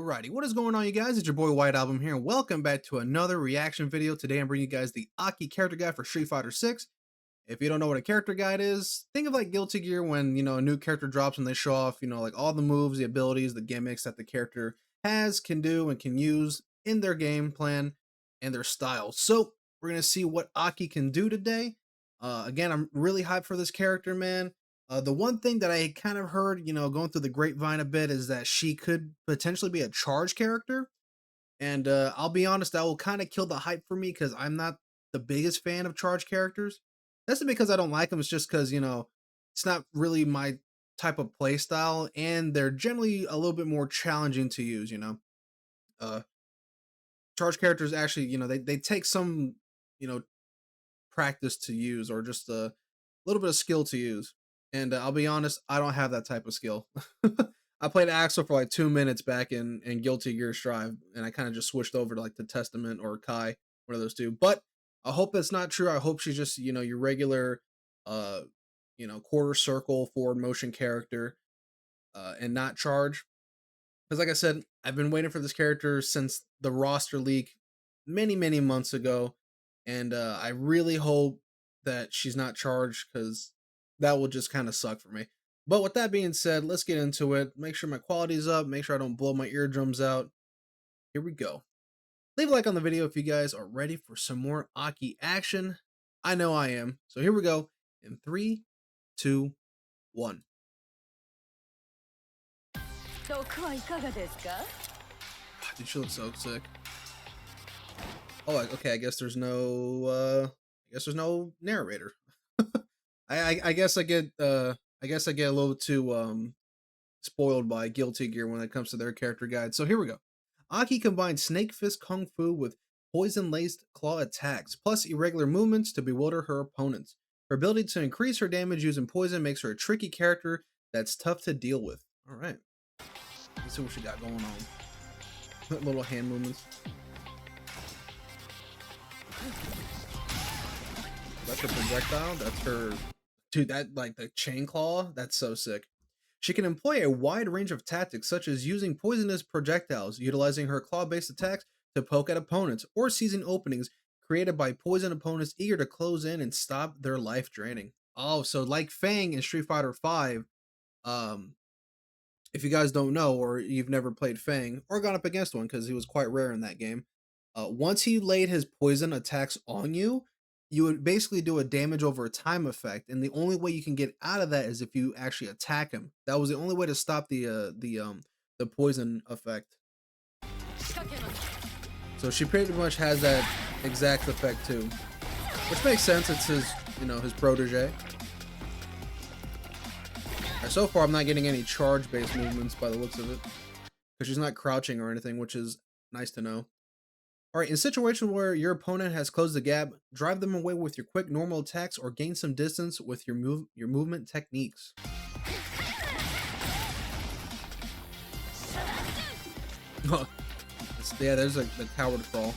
Alrighty, what is going on, you guys? It's your boy White Album here, and welcome back to another reaction video. Today I'm bringing you guys the A.K.I character guide for Street Fighter 6. If you don't know what a character guide is, think of like Guilty Gear when, a new character drops and they show off, like all the moves, the abilities, the gimmicks that the character has, can do, and can use in their game plan and their style. So, we're going to see what A.K.I can do today. Again, I'm really hyped for this character, man. The one thing that I kind of heard, going through the grapevine a bit is that she could potentially be a charge character. And I'll be honest, that will kind of kill the hype for me because I'm not the biggest fan of charge characters. That's not because I don't like them. It's just because, it's not really my type of play style. And they're generally a little bit more challenging to use. Uh, Charge characters actually, they take some, you know, practice to use or just a little bit of skill to use. And I'll be honest, I don't have that type of skill. I played Axel for like 2 minutes back in Guilty Gear Strive, and I kind of just switched over to like the Testament or Kai, one of those two. But I hope that's not true. I hope she's just your regular, uh, quarter circle forward motion character, and not charge. Because like I said, I've been waiting for this character since the roster leak many months ago, and I really hope that she's not charged because that will just kind of suck for me. But with that being said, let's get into it. Make sure my quality's up. Make sure I don't blow my eardrums out. Here we go. Leave a like on the video if you guys are ready for some more Aki action. I know I am. So here we go. In 3, 2, 1. Dude, she looks so sick. Oh, okay. I guess there's no narrator. I guess I get a little too spoiled by Guilty Gear when it comes to their character guide. So here we go. Aki combines Snake Fist Kung Fu with poison-laced claw attacks, plus irregular movements to bewilder her opponents. Her ability to increase her damage using poison makes her a tricky character that's tough to deal with. All right, let's see what she got going on. Little hand movements. That's her projectile. That's her... Dude, that, like, the chain claw, that's so sick. She can employ a wide range of tactics, such as using poisonous projectiles, utilizing her claw-based attacks to poke at opponents, or seizing openings created by poison opponents eager to close in and stop their life draining. Oh, so like Fang in Street Fighter 5, if you guys don't know, or you've never played Fang, or gone up against one, because he was quite rare in that game, once he laid his poison attacks on you, you would basically do a damage over a time effect, and the only way you can get out of that is if you actually attack him. That was the only way to stop the poison effect. So she pretty much has that exact effect too, which makes sense. It's his protege. So far, I'm not getting any charge-based movements by the looks of it, because she's not crouching or anything, which is nice to know. Alright, in situations where your opponent has closed the gap, drive them away with your quick normal attacks or gain some distance with your movement techniques. Yeah, there's the coward crawl.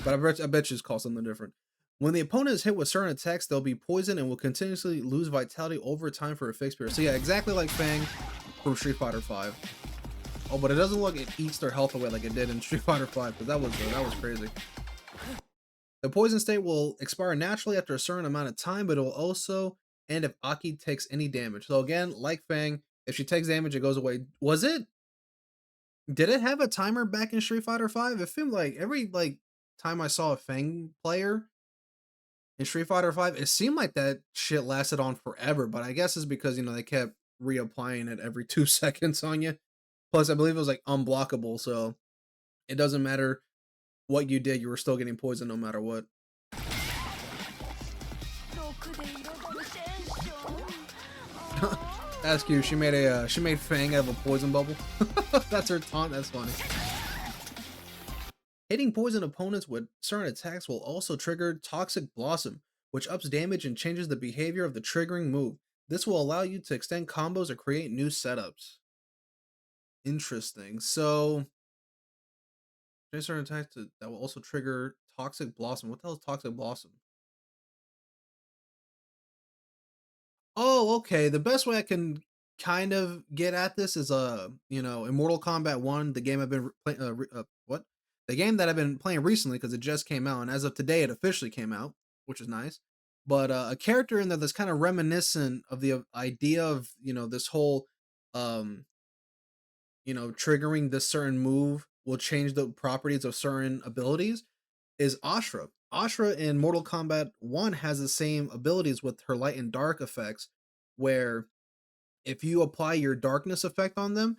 But I bet you it's called something different. When the opponent is hit with certain attacks, they'll be poisoned and will continuously lose vitality over time for a fixed period. So yeah, exactly like Fang from Street Fighter 5. Oh, but it doesn't look it eats their health away like it did in Street Fighter 5, because that was crazy. The poison state will expire naturally after a certain amount of time, but it will also end if Aki takes any damage. So again, like Fang, if she takes damage, it goes away. Did it have a timer back in Street Fighter 5? It seemed like every time I saw a Fang player in Street Fighter 5, it seemed like that shit lasted on forever, but I guess it's because, they kept reapplying it every 2 seconds on you. Plus, I believe it was like unblockable, so it doesn't matter what you did, you were still getting poisoned no matter what. That's cute. She made Fang out of a poison bubble. That's her taunt. That's funny. Hitting poison opponents with certain attacks will also trigger Toxic Blossom, which ups damage and changes the behavior of the triggering move. This will allow you to extend combos or create new setups. Interesting. So, there's certain attacks that will also trigger Toxic Blossom. What the hell is Toxic Blossom? Oh, okay. The best way I can kind of get at this is you know, in Mortal Kombat 1, the game I've been playing what? The game that I've been playing recently because it just came out, and as of today it officially came out, which is nice. But a character in there that's kind of reminiscent of the idea of, you know, this whole um you know, triggering this certain move will change the properties of certain abilities is Ashra. Ashra in Mortal Kombat 1 has the same abilities with her light and dark effects, where if you apply your darkness effect on them,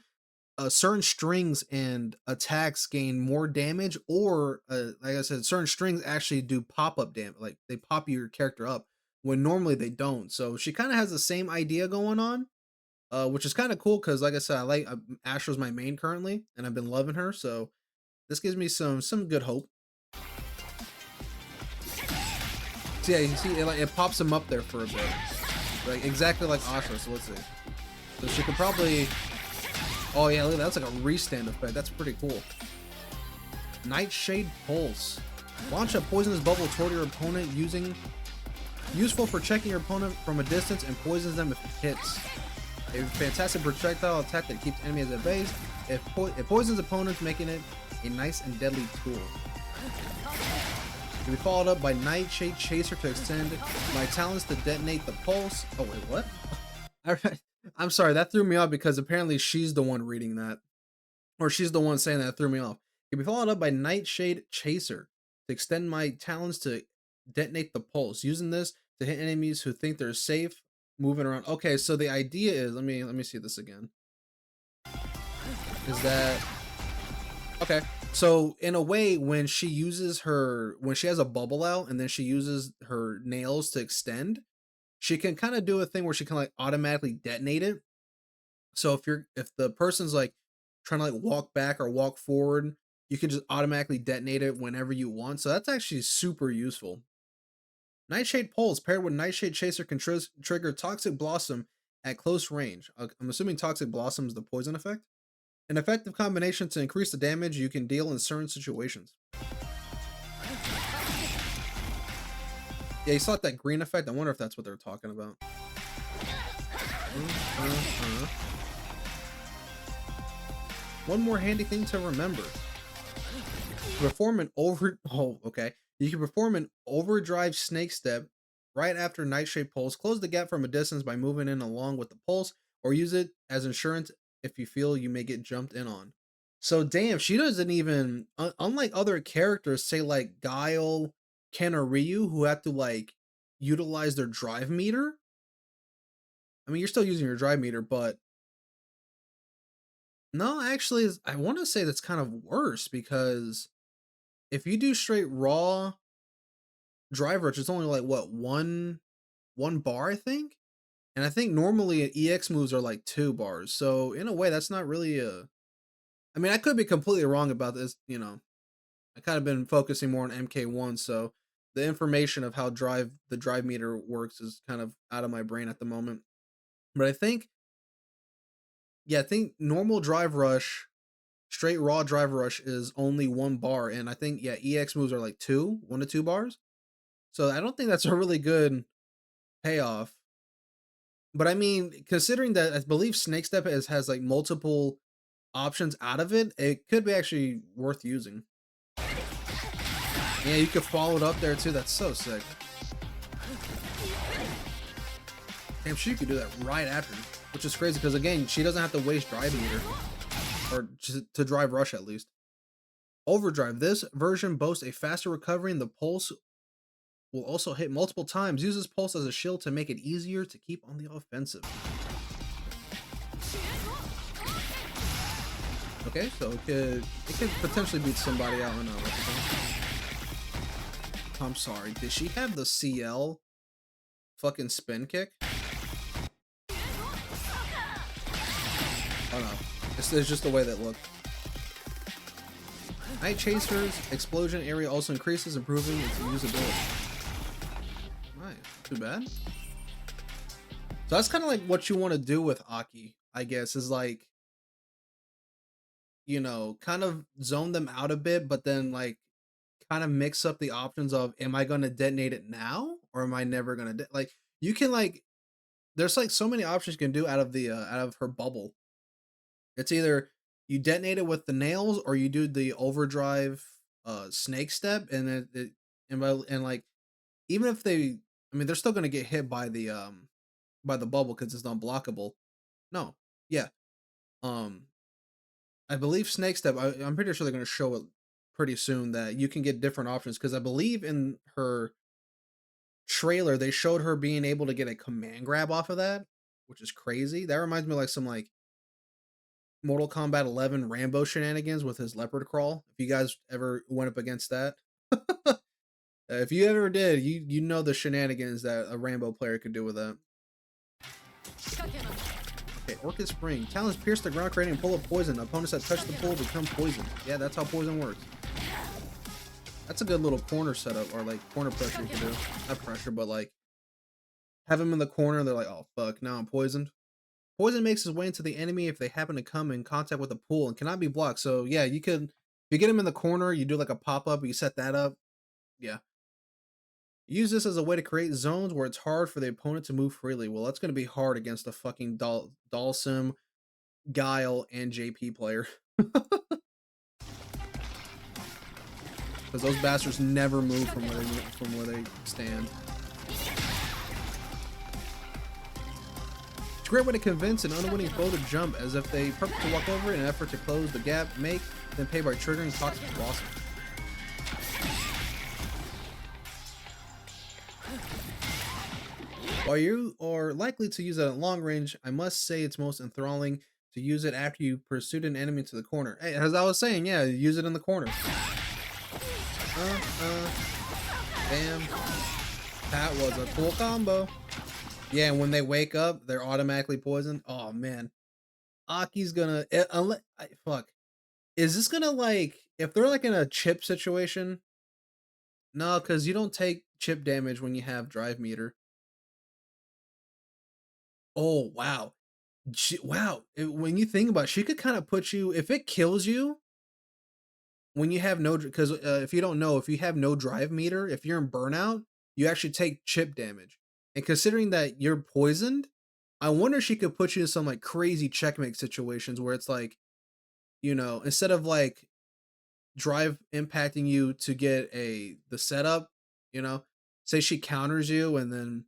certain strings and attacks gain more damage, or like I said, certain strings actually do pop up damage, like they pop your character up when normally they don't. So she kind of has the same idea going on, which is kind of cool because, like I said, I like Astra's my main currently, and I've been loving her. So this gives me some good hope. So yeah, you see, it pops him up there for a bit, like exactly like Astra. So let's see. So she could probably. Oh yeah, look, that's like a restand effect. That's pretty cool. Nightshade Pulse. Launch a poisonous bubble toward your opponent useful for checking your opponent from a distance and poisons them if it hits. A fantastic projectile attack that keeps enemies at bay. It poisons opponents, making it a nice and deadly tool. To be followed up by Nightshade Chaser to extend my talents to detonate the pulse. Oh wait, what? I'm sorry, that threw me off because apparently she's the one reading that. Or she's the one saying that threw me off. It can be followed up by Nightshade Chaser to extend my talents to detonate the pulse. Using this to hit enemies who think they're safe moving around. Okay, so the idea is, let me see this again. Is that okay? So in a way, when she has a bubble out and then she uses her nails to extend, she can kind of do a thing where she can like automatically detonate it. So if the person's like trying to like walk back or walk forward, you can just automatically detonate it whenever you want. So that's actually super useful. Nightshade Pulse paired with Nightshade Chaser can trigger Toxic Blossom at close range. I'm assuming Toxic Blossom is the poison effect. An effective combination to increase the damage you can deal in certain situations. Yeah, you saw that green effect. I wonder if that's what they're talking about. One more handy thing to remember. You can perform an overdrive snake step right after Nightshade Pulse. Close the gap from a distance by moving in along with the pulse, or use it as insurance if you feel you may get jumped in on. So damn, she doesn't even unlike other characters, say like Guile, Ken, or Ryu, who have to like utilize their drive meter. I mean, you're still using your drive meter, but no, actually, I want to say that's kind of worse because if you do straight raw drive rush, it's only like what one bar, I think, and I think normally EX moves are like 2 bars. So in a way, that's not really a. I mean, I could be completely wrong about this. You know, I kind of been focusing more on MK1, so the information of how the drive meter works is kind of out of my brain at the moment. But I think, yeah, I think normal drive rush, straight raw drive rush is only 1 bar, and I think yeah, EX moves are like 1 to 2 bars. So I don't think that's a really good payoff. But I mean, considering that I believe Snake Step has like multiple options out of it, it could be actually worth using. Yeah, you could follow it up there too. That's so sick. Damn, she could do that right after, which is crazy because again, she doesn't have to waste drive meter or just to drive rush at least. Overdrive. This version boasts a faster recovery, and the pulse will also hit multiple times. Uses pulse as a shield to make it easier to keep on the offensive. Okay, so it could potentially beat somebody out in a I'm sorry, did she have the CL fucking spin kick? Oh no, it's just the way that looked. Night Chaser's explosion area also increases, improving its usability. Nice, too bad. So that's kind of like what you want to do with Aki, I guess, is like, you know, kind of zone them out a bit, but then like kind of mix up the options of am I going to detonate it now or am I never going to like you can like There's like so many options you can do out of the out of her bubble. It's either you detonate it with the nails or you do the overdrive snake step, and and like even if they, I mean, they're still gonna get hit by the bubble because it's unblockable. No, yeah, um, I believe snake step. I'm pretty sure they're gonna show it pretty soon that you can get different options because I believe in her trailer they showed her being able to get a command grab off of that, which is crazy. That reminds me of like some like Mortal Kombat 11 Rambo shenanigans with his leopard crawl. If you guys ever went up against that, if you ever did, you know the shenanigans that a Rambo player could do with that. Okay, Orchid Spring. Talons pierce the ground, creating a pool of poison. Opponents that touch the pool become poisoned. Yeah, that's how poison works. That's a good little corner setup, or like corner pressure you can do. Not pressure, but like have them in the corner. They're like, oh fuck, now I'm poisoned. Poison makes its way into the enemy if they happen to come in contact with a pool and cannot be blocked. So yeah, you could, if you get them in the corner, you do like a pop up, you set that up. Yeah. Use this as a way to create zones where it's hard for the opponent to move freely. Well, that's going to be hard against a fucking Dalsim, Guile, and JP player. Because those bastards never move from where they stand. It's a great way to convince an unwitting foe to jump, as if they purposely walk over it in an effort to close the gap, make, then pay by triggering Toxic Blossom. While you are likely to use it at long range, I must say it's most enthralling to use it after you pursued an enemy to the corner. Hey, as I was saying, yeah, use it in the corner. Bam. That was a cool combo. Yeah, and when they wake up, they're automatically poisoned. Oh, man. Aki's gonna... fuck. Is this gonna, like... If they're, like, in a chip situation... No, because you don't take chip damage when you have drive meter. Oh, wow. Wow. When you think about it, she could kind of put you... If it kills you... When you have no... Because if you don't know, if you have no drive meter, if you're in burnout, you actually take chip damage. And considering that you're poisoned, I wonder if she could put you in some like crazy checkmate situations where it's like, you know, instead of like drive impacting you to get the setup, you know, say she counters you and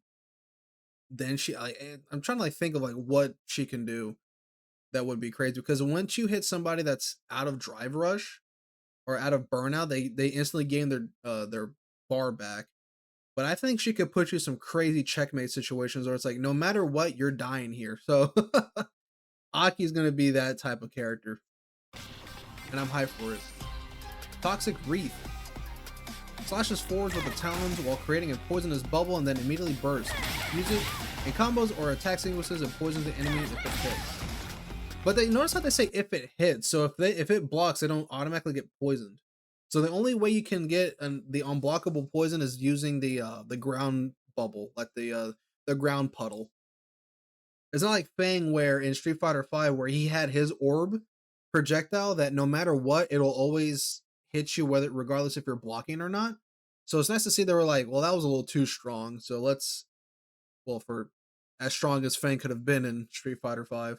then she I'm trying to like think of like what she can do that would be crazy, because once you hit somebody that's out of drive rush or out of burnout, they instantly gain their bar back. But I think she could put you some crazy checkmate situations where it's like, no matter what, you're dying here. So Aki's going to be that type of character. And I'm hyped for it. Toxic Wreath. Slashes forwards with the talons while creating a poisonous bubble and then immediately bursts. Use it in combos or attack sequences and poison the enemy if it hits. But they notice how they say if it hits. So if it blocks, they don't automatically get poisoned. So the only way you can get the unblockable poison is using the ground bubble, like the ground puddle. It's not like Fang where in Street Fighter V where he had his orb projectile that no matter what, it'll always hit you regardless if you're blocking or not. So it's nice to see they were like, well, that was a little too strong. So for as strong as Fang could have been in Street Fighter V,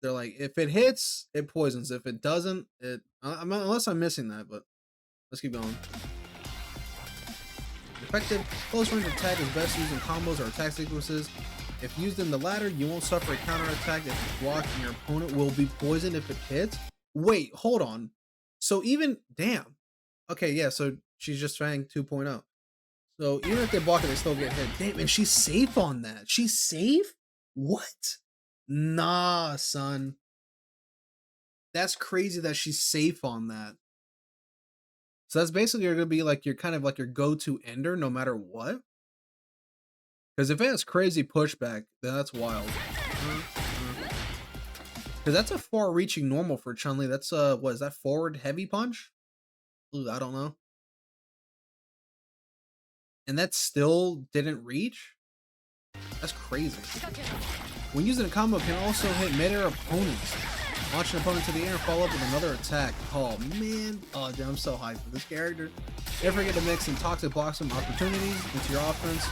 they're like, if it hits, it poisons. If it doesn't, unless I'm missing that, but. Let's keep going. Effective close range attack is best used in combos or attack sequences. If used in the latter, you won't suffer a counter attack if it's blocked, and your opponent will be poisoned if it hits. Wait, hold on. So damn. Okay, yeah, so she's just Fang 2.0. So even if they block it, they still get hit. Damn, and she's safe on that. She's safe? What? Nah, son. That's crazy that she's safe on that. So that's basically going to be like your kind of like your go-to ender no matter what. Because if it has crazy pushback, then that's wild. Because that's a far-reaching normal for Chun-Li. That's what is that, forward heavy punch? Ooh, I don't know. And that still didn't reach? That's crazy. When using a combo, can also hit mid-air opponents. Launch an opponent to the air and follow up with another attack. Oh man, oh damn, I'm so hyped for this character. Never forget to mix some Toxic Blossom opportunities into your offense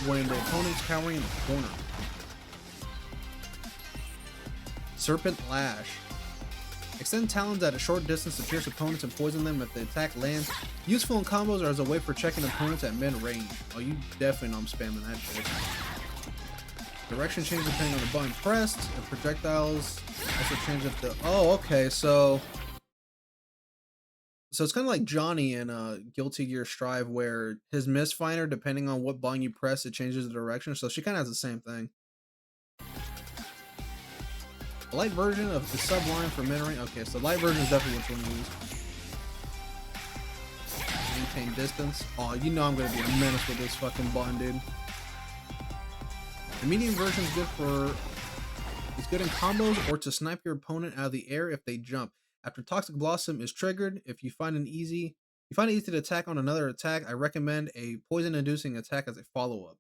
when the opponent's cowering in the corner. Serpent Lash. Extend talons at a short distance to pierce opponents and poison them if the attack lands. Useful in combos or as a way for checking opponents at mid-range. Oh, you definitely know I'm spamming that shit. Direction change depending on the button pressed. And projectiles also change if the... Oh, okay, so it's kind of like Johnny in Guilty Gear Strive, where his misfinder, depending on what button you press, it changes the direction. So she kind of has the same thing. A light version of the subline for mid-range. Okay, so light version is definitely what you want to use. Maintain distance. Oh, you know I'm going to be a menace with this fucking button, dude. The medium version is good for... It's good in combos or to snipe your opponent out of the air if they jump. After Toxic Blossom is triggered, if you find it easy to attack on another attack, I recommend a poison-inducing attack as a follow-up.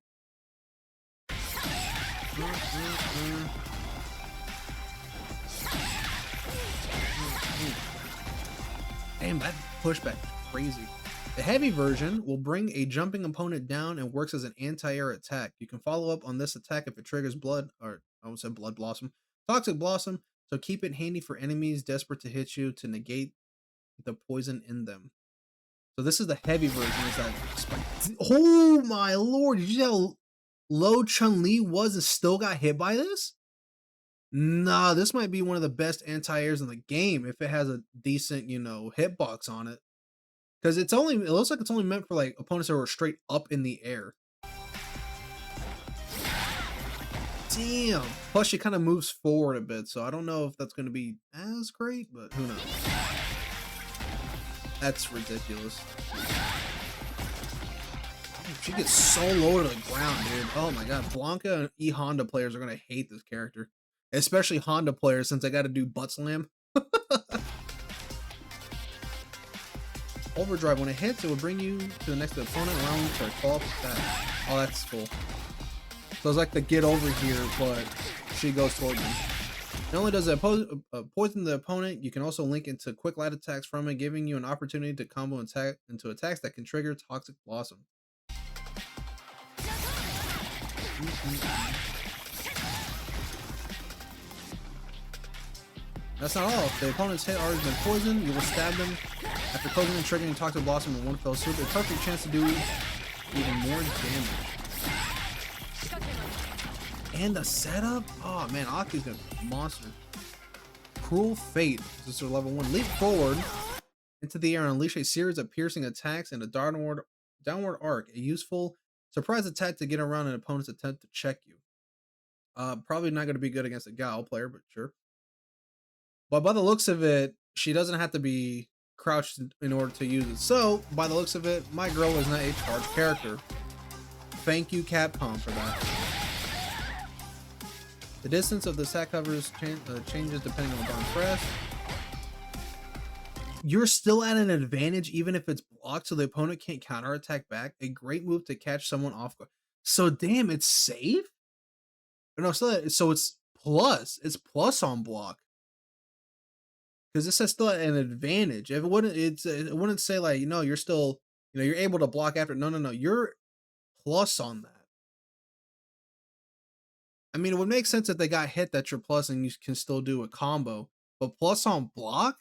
Damn, that pushback is crazy. The heavy version will bring a jumping opponent down and works as an anti-air attack. You can follow up on this attack if it triggers Blood Blossom. Toxic Blossom, so keep it handy for enemies desperate to hit you to negate the poison in them. So this is the heavy version. Is that oh my lord, did you see how low Chun-Li was and still got hit by this? Nah, this might be one of the best anti-airs in the game if it has a decent, you know, hitbox on it. Because it looks like it's only meant for like opponents that are straight up in the air. Damn. Plus she kind of moves forward a bit, so I don't know if that's going to be as great, but who knows. That's ridiculous. She gets so low to the ground, dude. Oh my god. Blanca and E-Honda players are going to hate this character. Especially Honda players, since I got to do butt slam. Overdrive. When it hits, it will bring you to the next opponent, allowing you to fall off with that. Oh, that's cool. So it's like the get over here, but she goes toward me. Not only does it poison the opponent, you can also link into quick light attacks from it, giving you an opportunity to combo attack into attacks that can trigger Toxic Blossom. That's not all. If the opponent's hit already been poisoned, you will stab them after closing and triggering Toxic Blossom in one fell swoop. A perfect chance to do even more damage. And the setup? Oh man, A.K.I's gonna be a monster. Cruel Fate. This is level 1. Leap forward into the air and unleash a series of piercing attacks and a downward arc. A useful surprise attack to get around an opponent's attempt to check you. Probably not going to be good against a Gal player, but sure. But by the looks of it, she doesn't have to be crouched in order to use it. So, by the looks of it, my girl is not a charged character. Thank you, Capcom, for that. The distance of the attack covers changes depending on the button press. You're still at an advantage even if it's blocked, so the opponent can't counterattack back. A great move to catch someone off guard. So damn, it's safe? No, so it's plus. It's plus on block. Because this is still an advantage. If it wouldn't say like, you know, you're still, you know, you're able to block after. No. You're plus on that. I mean, it would make sense if they got hit that you're plus and you can still do a combo. But plus on block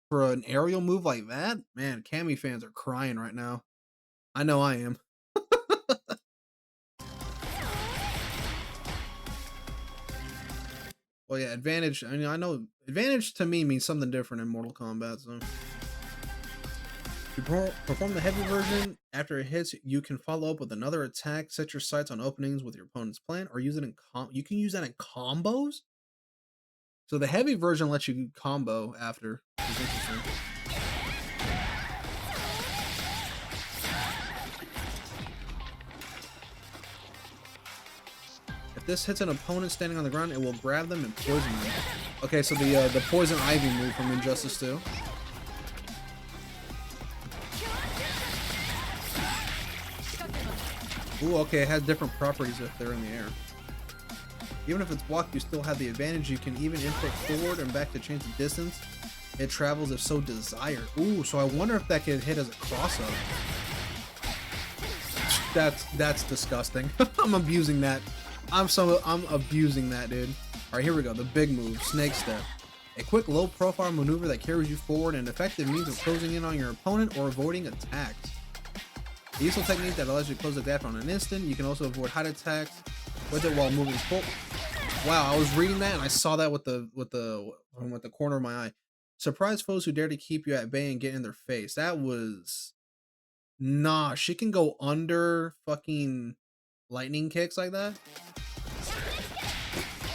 for an aerial move like that? Man, Cammy fans are crying right now. I know I am. Well, yeah, advantage. I mean, I know advantage to me means something different in Mortal Kombat. So, you perform the heavy version. After it hits, you can follow up with another attack. Set your sights on openings with your opponent's plan, or use it in you can use that in combos. So the heavy version lets you combo after. Which is interesting. If this hits an opponent standing on the ground, it will grab them and poison them. Okay, so the Poison Ivy move from Injustice 2. Ooh, okay, it has different properties if they're in the air. Even if it's blocked, you still have the advantage. You can even input forward and back to change the distance it travels if so desired. Ooh, so I wonder if that could hit as a crossover. That's disgusting. I'm abusing that. I'm abusing that, dude. Alright, here we go. The big move, Snake Step. A quick low-profile maneuver that carries you forward and an effective means of closing in on your opponent or avoiding attacks. A useful technique that allows you to close the gap on an instant. You can also avoid hide attacks with it while moving forward. Wow, I was reading that and I saw that with the corner of my eye. Surprise foes who dare to keep you at bay and get in their face. That was... Nah, she can go under fucking lightning kicks like that?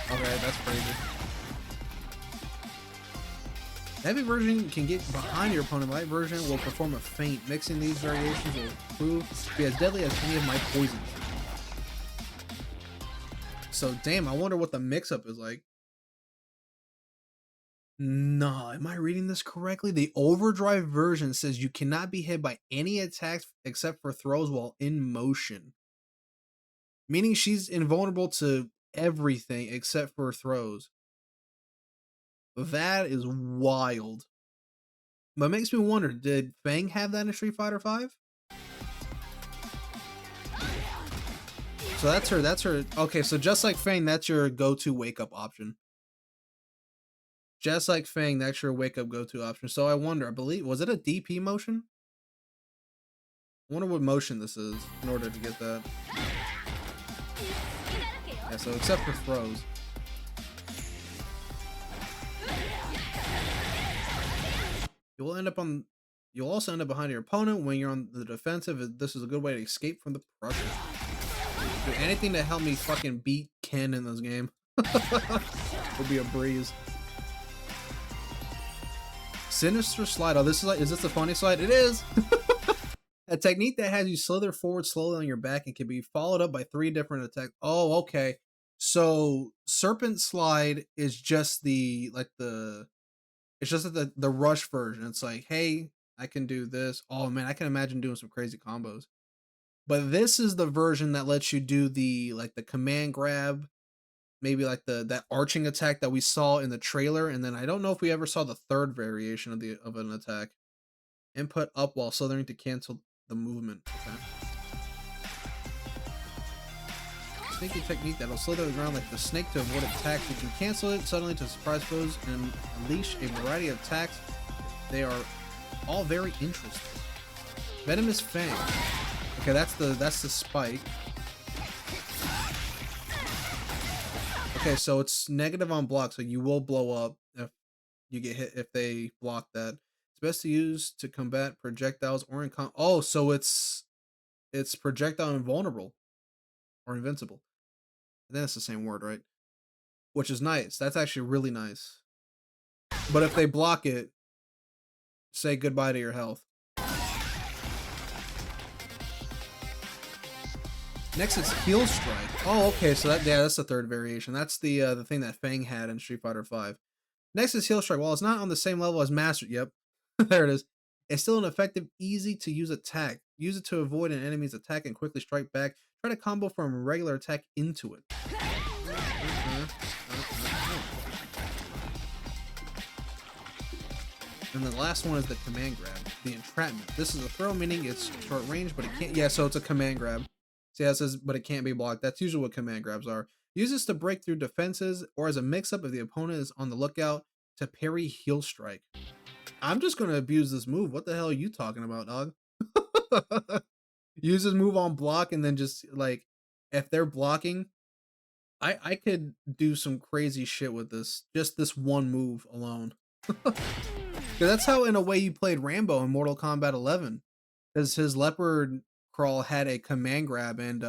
Okay, that's crazy. The heavy version can get behind your opponent. Light version will perform a feint. Mixing these variations will prove to be as deadly as any of my poisons. So damn, I wonder what the mix-up is like. Nah, am I reading this correctly? The overdrive version says you cannot be hit by any attacks except for throws while in motion. Meaning she's invulnerable to everything except for throws. That is wild. But it makes me wonder, did Fang have that in Street Fighter V? So that's her. Okay, so just like Fang, that's your go-to wake-up option. Just like Fang, that's your wake-up go-to option. So I wonder, I believe, was it a DP motion? I wonder what motion this is in order to get that. Yeah, so except for throws. You'll also end up behind your opponent when you're on the defensive. This is a good way to escape from the pressure. Do anything to help me fucking beat Ken in this game. Would be a breeze. Sinister slide. Oh, this is like, is this a funny slide? It is. A technique that has you slither forward slowly on your back and can be followed up by 3 different attacks. Oh, okay. So Serpent Slide is just it's just the rush version. It's like, hey, I can do this. Oh man, I can imagine doing some crazy combos. But this is the version that lets you do the command grab, maybe like that arching attack that we saw in the trailer, and then I don't know if we ever saw the third variation of an attack. Input up while slithering to cancel the movement. Okay. Sneaky technique that'll slither around like the snake to avoid attacks. You can cancel it suddenly to surprise foes and unleash a variety of attacks. They are all very interesting. Venomous Fang. Okay, that's the spike. Okay, so it's negative on block, so you will blow up if you get hit if they block that. It's best to use to combat projectiles or in oh, so it's projectile invulnerable or invincible. I think that's the same word, right? Which is nice. That's actually really nice. But if they block it, say goodbye to your health. Next is Heel Strike. Oh, okay, so that's the third variation. That's the thing that Fang had in Street Fighter V. Next is Heel Strike. While it's not on the same level as Master, yep, there it is. It's still an effective, easy to use attack. Use it to avoid an enemy's attack and quickly strike back. Try to combo from a regular attack into it. And the last one is the command grab, the entrapment. This is a throw, meaning it's short range, but it can't. Yeah, so it's a command grab. See how it says, but it can't be blocked. That's usually what command grabs are. Use this to break through defenses or as a mix-up if the opponent is on the lookout to parry Heel Strike. I'm just gonna abuse this move. What the hell are you talking about, dog? Use this move on block and then just like if they're blocking, I could do some crazy shit with this. Just this one move alone. That's how in a way you played Rambo in Mortal Kombat 11. Because his leopard crawl had a command grab and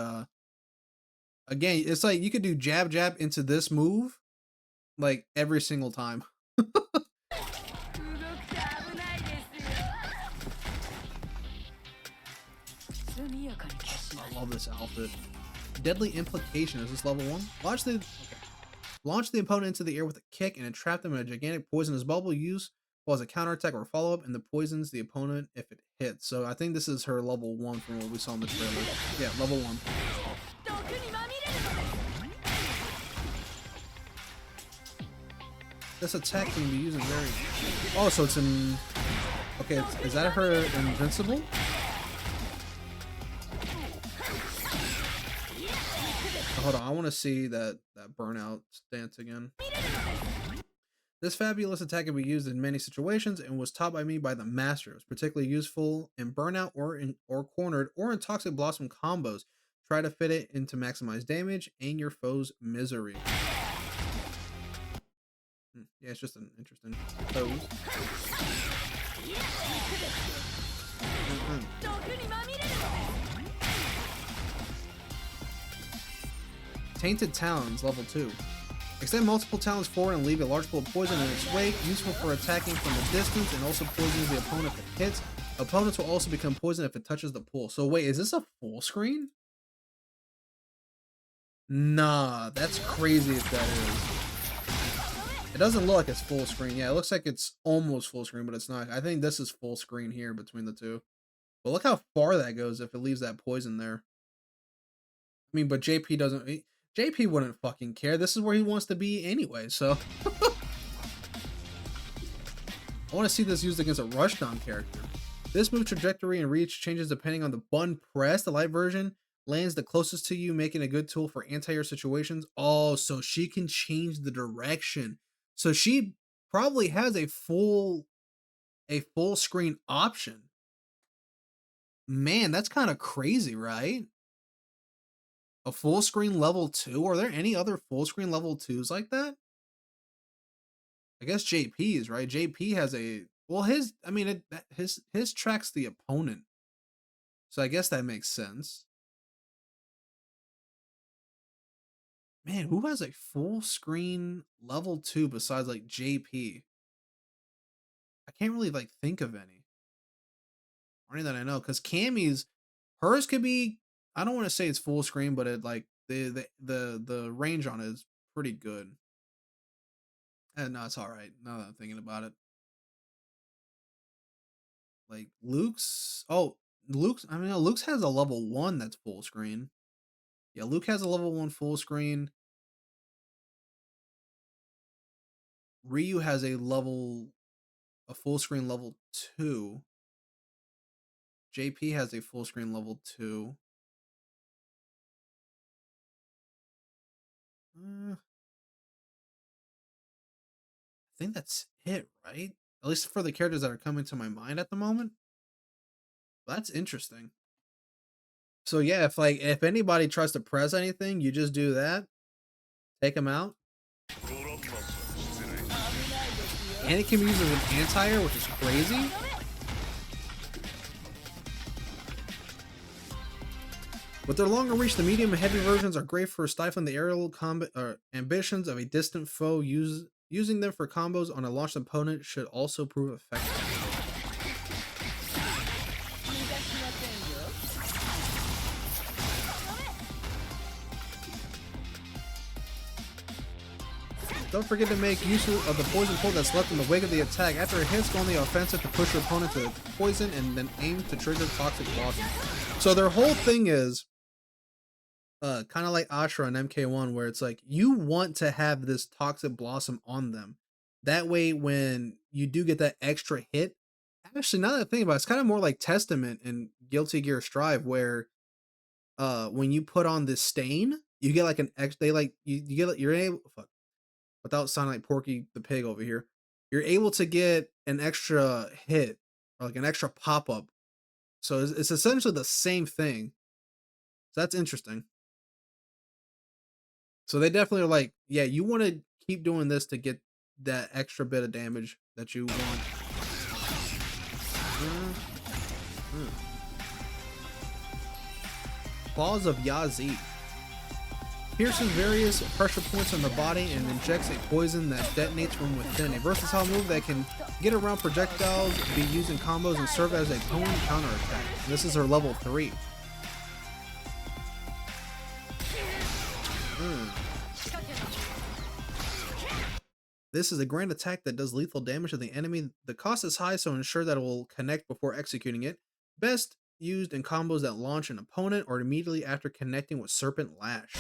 again, it's like you could do jab jab into this move like every single time. I love this outfit. Deadly Implication. Is this level 1? Launch the opponent into the air with a kick and entrap them in a gigantic poisonous bubble. Use well as a counterattack or follow-up, and the poisons the opponent if it hits. So I think this is her level 1 from what we saw in the trailer. Yeah, level 1. This attack can be used in very... Oh, so it's in... Okay, is that her invincible? Hold on, I want to see that burnout stance again. This fabulous attack can be used in many situations and was taught by me by the master. It was particularly useful in burnout or cornered or in toxic blossom combos. Try to fit it into maximize damage and your foe's misery. Yeah, it's just an interesting pose. Tainted Talons, level 2. Extend multiple talons forward and leave a large pool of poison in its wake, useful for attacking from a distance and also poisons the opponent if it hits. Opponents will also become poisoned if it touches the pool. So wait, is this a full screen? Nah, that's crazy if that is. It doesn't look like it's full screen. Yeah, it looks like it's almost full screen, but it's not. I think this is full screen here between the two. But look how far that goes if it leaves that poison there. I mean, but JP doesn't... JP wouldn't fucking care. This is where he wants to be anyway, so... I want to see this used against a rushdown character. This move trajectory and reach changes depending on the button pressed. The light version lands the closest to you, making a good tool for anti-air situations. Oh, so she can change the direction. So she probably has a full screen option. Man, that's kind of crazy, right? A full screen level 2? Are there any other full screen level 2s like that? I guess JP's, right? JP has a... Well, his... I mean, his tracks the opponent. So I guess that makes sense. Man, who has a full screen level 2 besides, like, JP? I can't really, like, think of any. Or any that I know. Because Cammy's... Hers could be... I don't want to say it's full screen, but it, like, the range on it is pretty good. And no, it's alright. Now that I'm thinking about it. Like, Luke's... Oh, Luke's... I mean, no, Luke's has a level 1 that's full screen. Yeah, Luke has a level 1 full screen. Ryu has a full screen level 2. JP has a full screen level 2. I think that's it, right? At least for the characters that are coming to my mind at the moment. That's interesting. So yeah, if anybody tries to press anything, you just do that. Take them out. And it can be used as an anti-air, which is crazy. With their longer reach, the medium and heavy versions are great for stifling the aerial combat ambitions of a distant foe. Using them for combos on a launched opponent should also prove effective. Don't forget to make use of the poison pool that's left in the wake of the attack. After it hits, go on the offensive to push your opponent to poison and then aim to trigger toxic blossom. So their whole thing is kind of like Ashra and MK1, where it's like you want to have this toxic blossom on them. That way, when you do get that extra hit, actually, now that I think about it, it's kind of more like Testament in Guilty Gear Strive, where when you put on this stain, you get like an you're able without sounding like Porky the Pig over here, you're able to get an extra hit or like an extra pop up. So it's essentially the same thing. So that's interesting. So they definitely are like, yeah, you want to keep doing this to get that extra bit of damage that you want. Claws of Yazi. Pierces various pressure points on the body and injects a poison that detonates from within. A versatile move that can get around projectiles, be used in combos, and serve as a cone counterattack. This is her level 3. This is a grand attack that does lethal damage to the enemy. The cost is high, so ensure that it will connect before executing it. Best used in combos that launch an opponent or immediately after connecting with Serpent Lash.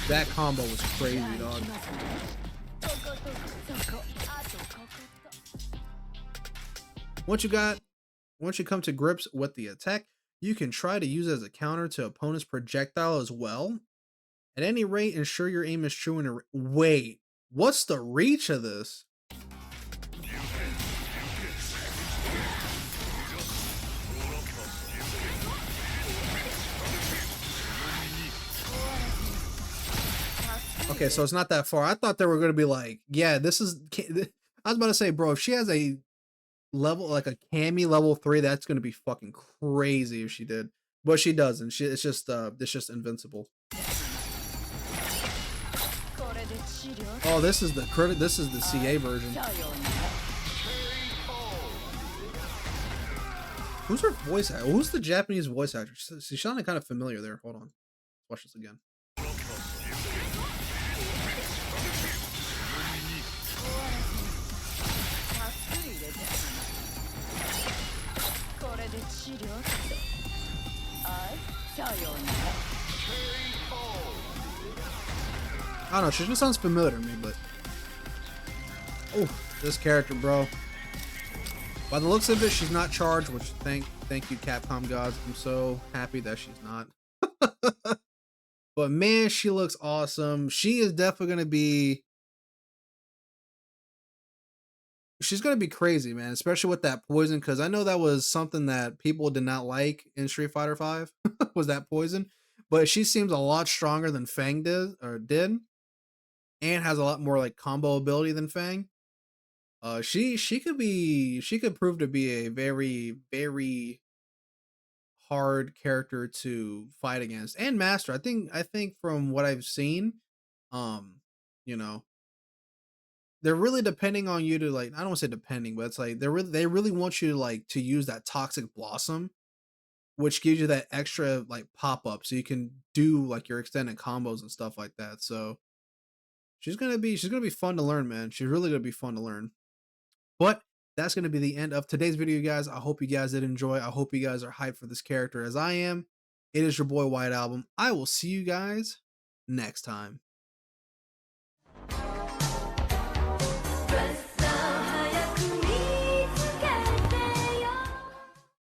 That combo was crazy, dog. Once you got Once you come to grips with the attack, you can try to use it as a counter to opponent's projectile as well. At any rate, ensure your aim is true and wait, what's the reach of this? Okay, so it's not that far. I thought they were gonna be like, yeah, this is. I was about to say, bro, if she has a level like a Cammy level 3, that's gonna be fucking crazy if she did. But she doesn't. It's just invincible. Oh, this is the credit. This is the CA version. Who's her voice actor? Who's the Japanese voice actor? She sounded kind of familiar there. Hold on. Watch this again. I don't know. She just sounds familiar to me, but oh, this character, bro. By the looks of it, she's not charged, which thank you, Capcom gods. I'm so happy that she's not. But man, she looks awesome. She is definitely gonna be. She's gonna be crazy, man, especially with that poison, because I know that was something that people did not like in Street Fighter V, was that poison. But she seems a lot stronger than Fang did, and has a lot more like combo ability than Fang. She could prove to be a very hard character to fight against and master. I think from what I've seen, um, you know, they're really depending on you to like. I don't want to say depending, but it's like they really want you to like to use that toxic blossom, which gives you that extra like pop up, so you can do like your extended combos and stuff like that. So she's gonna be fun to learn, man. She's really gonna be fun to learn. But that's going to be the end of today's video, guys. I hope you guys did enjoy. I hope you guys are hyped for this character as I am. It is your boy White Album. I will see you guys next time.